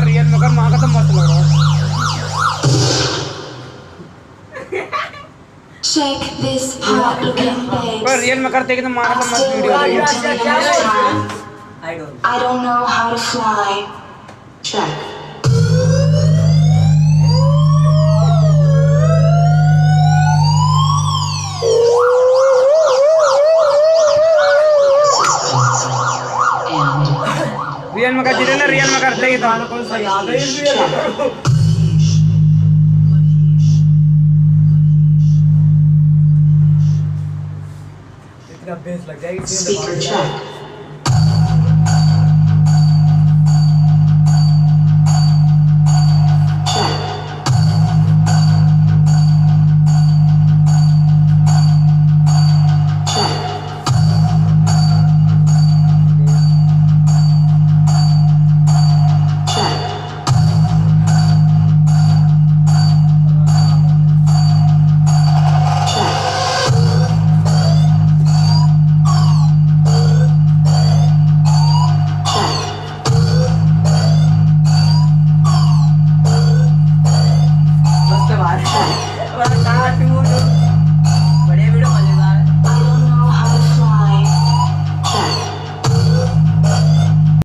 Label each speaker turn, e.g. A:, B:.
A: Real में कर माँ का तो मस्त लग रहा है।
B: Check this hot looking babes.
A: पर रियल में करते कि तो माँ का तो मस्त वीडियो
B: Still
A: है।
B: until next time. I don't know how to fly. Check.
A: Real में कर जीते ना रियल में करते ही तो
C: इतना बेस लग जाएगी।
B: Speaker check.